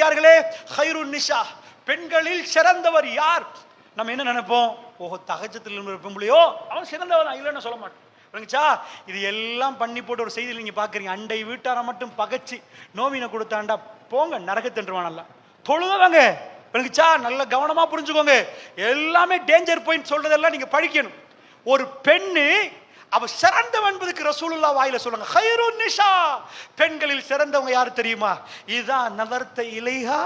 நல்லடியார்களே, ஹைருன் நிஷா, பெண்களில் சிறந்தவர் யார்? நம்ம என்ன நினைப்போம்? ஓஹோ, தஹஜ்ஜுதுல் பொம்பளையோ அவன் சிறந்தவன், இல்லைன்னு சொல்ல மாட்டோம். இது எல்லாம் பண்ணி போட்டு ஒரு செய்தியில் நீங்க பாக்குறீங்க, அண்டை வீட்டார மட்டும் பகச்சு நோவினை கொடுத்தாண்டா போங்க நரகத்தென்றுவானல்ல. தொழுதவங்க நல்ல கவனமா புரிஞ்சுக்கோங்க. எல்லாமே டேஞ்சர் பாயிண்ட் சொல்றதெல்லாம் நீங்க படிக்கணும். ஒரு பெண்ணு அவ சிறந்தவன் என்பதுக்கு ரசூலுல்லாஹ் வாயில சொல்லுங்க, ஹைருன் நிஷா, பெண்களில் சிறந்தவங்க யார் தெரியுமா? இதுதான் நதர்த்த இலைஹா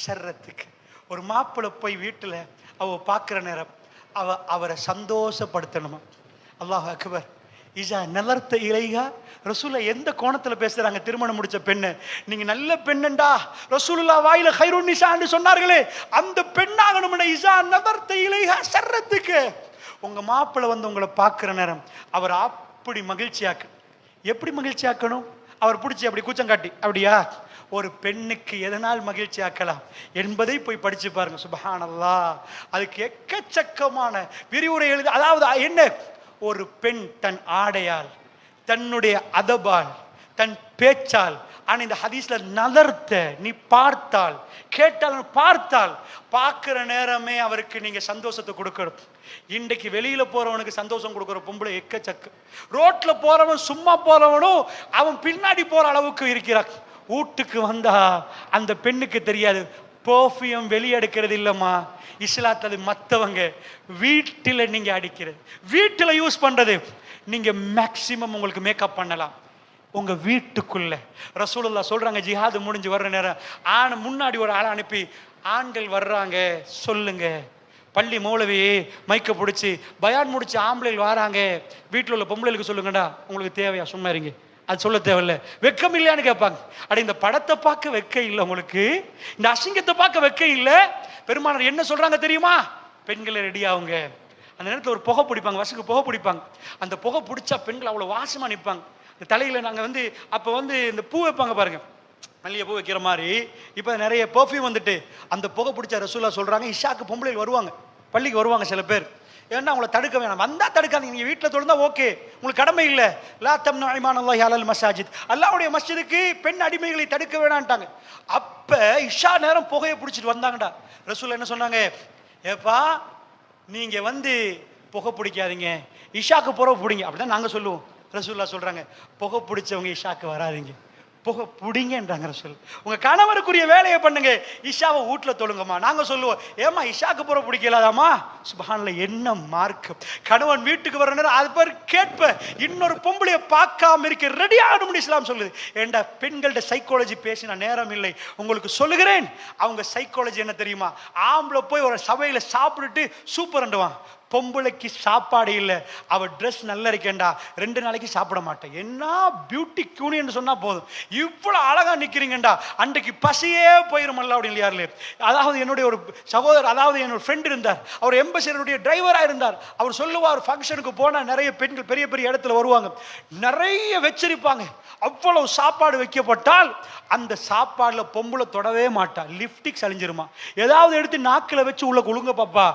ஷர்ரத்துக்கு. ஒரு மாப்பிள்ளை போய் வீட்டுல அவ பாக்குற நேரம் அவரை சந்தோஷப்படுத்தணுமா. அல்லாஹ் அக்பர். இஜா நலர்த்த இலைஹா, ரசூலுல்லாஹ் எந்த கோணத்துல பேசுறாங்க? திருமணம் முடிச்ச பெண்ணு, நீங்க நல்ல பெண்ணண்டா ரசூலுல்லாஹ் வாயில ஹைருன் நிஷான்னு சொன்னார்களே, அந்த பெண்ணாகணும். இஜா நலர்த்த இலைஹா ஷர்ரத்துக்கு. உங்க மாப்பிள்ளை வந்து உங்களை பார்க்குற நேரம் அவர் அப்படி மகிழ்ச்சியாக்கு. எப்படி மகிழ்ச்சியாக்கணும்? அவர் பிடிச்சி அப்படி கூச்சம் காட்டி, அப்படியா? ஒரு பெண்ணுக்கு எதனால் மகிழ்ச்சி ஆக்கலாம் என்பதை போய் படிச்சு பாருங்க. சுப்ஹானல்லாஹ், அதுக்கு எக்கச்சக்கமான விரிவுரை எழுதி. அதாவது என்ன, ஒரு பெண் தன் ஆடையால், தன்னுடைய அதபால், தன் பேச்சால், ஆனா இந்த ஹதீஸ்ல நலர்த்த, நீ பார்த்தால், கேட்டால், பார்த்தால், பார்க்கிற நேரமே அவருக்கு நீங்க சந்தோஷத்தை கொடுக்கணும். இன்றைக்கு வெளியில போறவனுக்கு சந்தோஷம் கொடுக்குற பொம்பளை எக்கச்சக்கு. ரோட்ல போறவன் சும்மா போறவனும் அவன் பின்னாடி போற அளவுக்கு இருக்கிறான். வீட்டுக்கு வந்தா அந்த பெண்ணுக்கு தெரியாது பெர்ஃப்யூம் வெளியெடுக்கிறது இல்லம்மா, இஸ்லாத்துல மற்றவங்க வீட்டில் நீங்க அடிக்கிறது, வீட்டில் யூஸ் பண்றது. நீங்க மேக்சிமம் உங்களுக்கு மேக்கப் பண்ணலாம் உங்க வீட்டுக்குள்ள. ரசூலுல்லாஹ் சொல்றாங்க, ஜிஹாது முடிஞ்சு வர்ற நேரம் ஆண் முன்னாடி ஒரு ஆளை அனுப்பி, ஆண்கள் வர்றாங்க சொல்லுங்க, பள்ளி மௌலவி மைக்க பிடிச்சி பயான் முடிச்சு ஆம்பளைகள் வராங்க, வீட்டில் உள்ள பொம்பளைகளுக்கு சொல்லுங்கடா, உங்களுக்கு தேவையா? சும்மா இருங்க, அது சொல்ல தேவையில்ல. வெக்கம் இல்லையான்னு கேட்பாங்க. அட இந்த படத்தை பார்க்க வெக்க இல்லை உங்களுக்கு, இந்த அசிங்கத்தை பார்க்க வெக்க இல்லை. பெருமானார் என்ன சொல்றாங்க தெரியுமா? பெண்களை ரெடி ஆகுங்க. அந்த நேரத்தில் ஒரு புகை பிடிப்பாங்க, வசுக்கு புகை பிடிப்பாங்க. அந்த புகை பிடிச்சா பெண்கள் அவ்வளோ வாசமா நிற்பாங்க. இந்த தலையில நாங்கள் வந்து அப்போ வந்து இந்த பூ வைப்பாங்க பாருங்க, மல்லிகை பூ வைக்கிற மாதிரி. இப்போ நிறைய பெர்ஃப்யூம் வந்துட்டு அந்த புகை பிடிச்ச ரசூலுல்லாஹ் சொல்றாங்க, இஷாக்கு பொம்பளைகள் வருவாங்க, பள்ளிக்கு வருவாங்க சில பேர். ஏன்னா அவங்களை தடுக்க வேணாம், வந்தா தடுக்காதீங்க, நீங்க வீட்டில் தொழுந்தா ஓகே, உங்களுக்கு கடமை இல்லை. லா தம்னு இமானல்லாஹி அலல் மசாஜித், அல்லாஹ்வுடைய மஸ்ஜிதுக்கு பெண் அடிமைகளை தடுக்க வேணான்ட்டாங்க. அப்ப இஷா நேரம் புகையை பிடிச்சிட்டு வந்தாங்கடா. ரசூலுல்லாஹ் என்ன சொன்னாங்க? ஏப்பா நீங்க வந்து புகை பிடிக்காதீங்க, இஷாக்கு புறவு பிடிங்க. அப்படிதான் நாங்க சொல்லுவோம். ரசூலுல்லாஹ் சொல்றாங்க, புகை பிடிச்சவங்க இஷாக்கு வராதிங்க, புகை பிடிங்கன்றாங்க ரசூல். உங்க கணவருக்குரிய வேலையை பண்ணுங்க, இஷாவை வீட்டுல தொழுங்கம்மா. நாங்க சொல்லுவோம், ஏமா இஷாக்கு புற பிடிக்கலாதாமா? சுப்ஹானல்லாஹ், என்ன மார்க்கம். கணவன் வீட்டுக்கு வர நேரம் அது பேர் கேட்ப, இன்னொரு பொம்பளைய பார்க்காம இருக்க ரெடி ஆகணும்னு இஸ்லாம் சொல்லுது. ஏண்டா பெண்கள்ட சைக்காலஜி பேசின நேரம் இல்லை, உங்களுக்கு சொல்லுகிறேன். அவங்க சைக்காலஜி என்ன தெரியுமா? ஆம்பளை போய் ஒரு சபையில சாப்பிட்டுட்டு சூப்பர் அண்டுவான், பொம்பளைக்கு சாப்பாடு இல்லை, அவ ட்ரெஸ் நல்லா இருக்கேன்டா 2 நாளைக்கு சாப்பிட மாட்டேன். என்ன பியூட்டி கியூனின்னு சொன்னா போதும், இவ்வளவு அழகா நிக்கிறீங்கடா, அன்றைக்கு பசியே போயிருமல்ல அப்படின்னு யாருல. அதாவது என்னுடைய ஒரு சகோதரர், அதாவது என்னோட ஃப்ரெண்ட் இருந்தார், அவர் எம்பசியருடைய டிரைவரா இருந்தார். அவர் சொல்லுவார், ஃபங்க்ஷனுக்கு போனா நிறைய பெண்கள் பெரிய பெரிய இடத்துல வருவாங்க, நிறைய வச்சிருப்பாங்க. அவ்வளவு சாப்பாடு வைக்கப்பட்டால் அந்த சாப்பாடுல பொம்பளை தொடவே மாட்டா, லிப்டிக்ஸ் அழிஞ்சிருமா, ஏதாவது எடுத்து நாக்கில வச்சு உள்ள குழுங்க பாப்பா.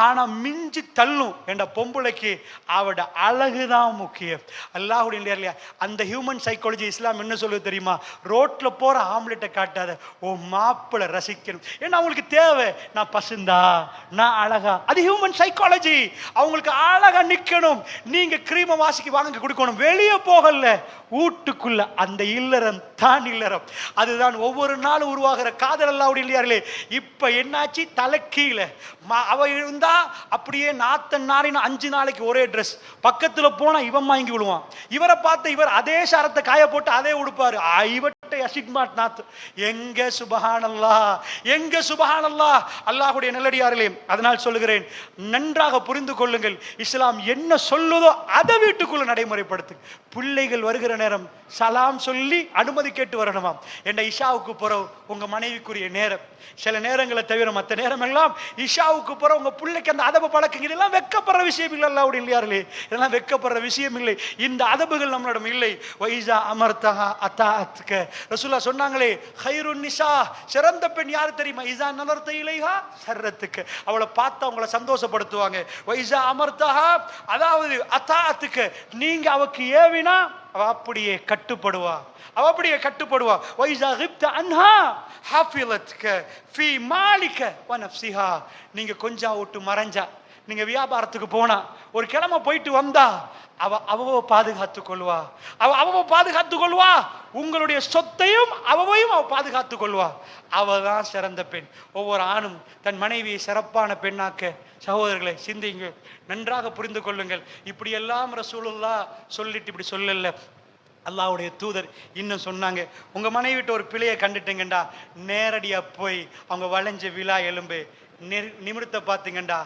ஆனா மிஞ்சி தள்ளும். என்ற பொம்பளைக்கு அவட அழகுதான் முக்கியம். அல்லாஹ்வுடைய அந்த ஹியூமன் சைக்காலஜி இஸ்லாம் என்ன சொல்லுது தெரியுமா? ரோட்ல போற ஆம்லெட்டை காட்டாத, ஓ மாப்பிளை ரசிக்கணும். ஏன்னா அவங்களுக்கு தேவை, நான் பசுந்தா, நான் அழகா. அது ஹியூமன் சைக்காலஜி. அவங்களுக்கு அழகா நிக்கணும். நீங்க கிரீம வாசிக்கு வாங்க கொடுக்கணும், வெளியே போகல, வீட்டுக்குள்ள அந்த இல்லறம் தான் இல்லறம். அதுதான் ஒவ்வொரு நாளும் உருவாகிற காதல். அல்லாஹ்வுடைய இப்ப என்னாச்சு, தலைக்கீழ அவ இருந்தா அப்படியே நாத்தன் நாரின் 5 நாளைக்கு ஒரே ட்ரெஸ், பக்கத்துல போனா இவன் வாங்கி விடுவான், இவரை பார்த்து இவர் அதே சாரத்தை காய போட்டு அதே உடுப்பாரு. எங்க சுப்ஹானல்லாஹ், எங்க சுப்ஹானல்லாஹ். அல்லாஹ்வுடைய நல்லடியார்களே, அதனால் சொல்லுகிறேன், நன்றாக புரிந்து கொள்ளுங்கள். இஸ்லாம் என்ன சொல்லுதோ அதை வீட்டுக்குள்ள நடைமுறைப்படுத்து. பிள்ளைகள் வருகிற நேரம் சலாம் சொல்லி அனுமதி கேட்டு வரணுமாம். என்ற இஷாவுக்கு பிறகு உங்க மனைவிக்குரிய நேரம், சில நேரங்களை தவிர மற்ற நேரம் எல்லாம் இஷாவுக்கு பிறகு உங்க பிள்ளைக்கு அந்த அதப பழக்கம். இதெல்லாம் வெக்கப்படுற விஷயம் இல்லை. அல்லாஹ்வுடைய இல்லையார்களே, இதெல்லாம் வெக்கப்படுற விஷயம் இல்லை. இந்த அதபுகள் நம்மளிடம் இல்லை. வைஸா அமர்த்தஹா அத்தாஅத்க, ரசூலுல்லாஹ் சொன்னாங்களே, ஹைருன் நிசா, சிறந்த பெண் யார் தெரியுமா? இஸா நலர்த இலைஹா சர்ரத்துக்கு, அவளை பார்த்து அவங்கள சந்தோஷப்படுத்துவாங்க. வைஸா அமர்தஹா, அதாவது அத்தாஅத்துக்கு, நீங்க அவக்கு ஏவினா அவ அப்படியே கட்டுப்படுவா, அவ அப்படியே கட்டுப்படுவா. வைஸா கிப்த அன்ஹா ஹாஃபிலத்க ஃபீ மாலிக வ நஃப்ஸிஹா, நீங்க கொஞ்சம் விட்டு மறைஞ்சா, நீங்க வியாபாரத்துக்கு போனா, ஒரு கிழமை போயிட்டு வந்தா, அவ பாதுகாத்துக் கொள்வா, அவ பாதுகாத்துக் கொள்வா. உங்களுடைய சொத்தையும் அவவையும் அவ பாதுகாத்துக் கொள்வா. அவதான் சிறந்த பெண். ஒவ்வொரு ஆணும் தன் மனைவியை சிறப்பான பெண்ணாக்க, சகோதரர்களை சிந்திங்க, நன்றாக புரிந்து கொள்ளுங்கள். இப்படி எல்லாம் ரசூலுல்லாஹ் சொல்லிட்டு இப்படி சொல்லல. அல்லாஹ்வுடைய தூதர் இன்னும் சொன்னாங்க, உங்க மனைவிட்ட ஒரு பிழையை கண்டுட்டீங்கண்டா, நேரடியா போய் அவங்க வளைஞ்ச விழா எலும்பு நிமிர்த்த பார்த்தீங்கண்டா,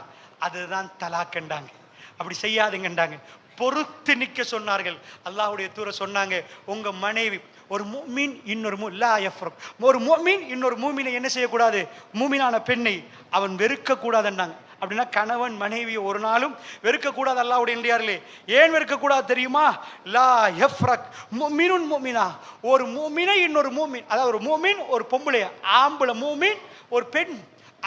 அதுதான் தலாக்கண்டாங்க. அப்படி செய்யாதுங்கண்டாங்க. பொறுத்து நிற்க சொன்னார்கள். அல்லாஹ்வுடைய தூதர் சொன்னாங்க, உங்க மனைவி ஒரு முஃமின் இன்னொரு லா யஃப்ரக், ஒரு முஃமின் இன்னொரு மூமினை என்ன செய்யக்கூடாது? மூமினான பெண்ணை அவன் வெறுக்க கூடாதுன்னாங்க. அப்படின்னா கணவன் மனைவியை ஒரு நாளும் வெறுக்க கூடாது. அல்லாஹ்வுடைய இல்லையார்களே, ஏன் வெறுக்க கூடாது தெரியுமா? லா யஃப்ரக் முஃமினுன் முஃமினா, ஒரு மூமினை இன்னொரு மூமின், அதாவது ஒரு மூமின் ஒரு பொம்பளை, ஆம்பளை மூமின் ஒரு பெண்,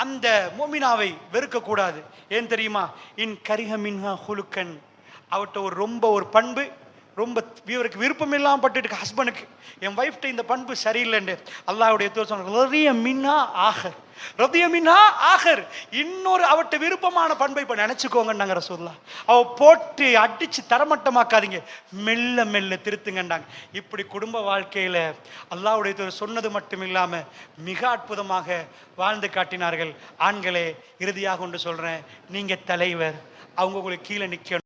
அந்த மூமினாவை வெறுக்க கூடாது. ஏன் தெரியுமா? இன் கரிஹ மின்ஹா ஹுலுக்கன், அவட்ட ஒரு பண்பு ரொம்ப இவருக்கு விருப்பம் இல்லாமல் பட்டுட்டு, ஹஸ்பண்டுக்கு என் வைஃப்ட இந்த பண்பு சரியில்லைன்னு அல்லாஹ்வுடைய தூதர் சொன்னாங்க, ரதிய மின்ஹா ஆகர், ரதிய மின்ஹா ஆகர், இன்னொரு அவட்ட விருப்பமான பண்பை இப்ப நினைச்சுக்கோங்கன்னாங்க ரசூலுல்லாஹ். அவ போட்டு அடிச்சு தரமட்டமாக்காதீங்க, மெல்ல மெல்ல திருத்துங்கண்டாங்க. இப்படி குடும்ப வாழ்க்கையில அல்லாஹ்வுடைய தூதர் சொன்னது மட்டும் இல்லாம மிக அற்புதமாக வாழ்ந்து காட்டினார்கள். ஆண்களே, இறுதியாக ஒன்று சொல்றேன், நீங்க தலைவர், அவங்க உங்களுக்கு கீழே நிக்கணும்.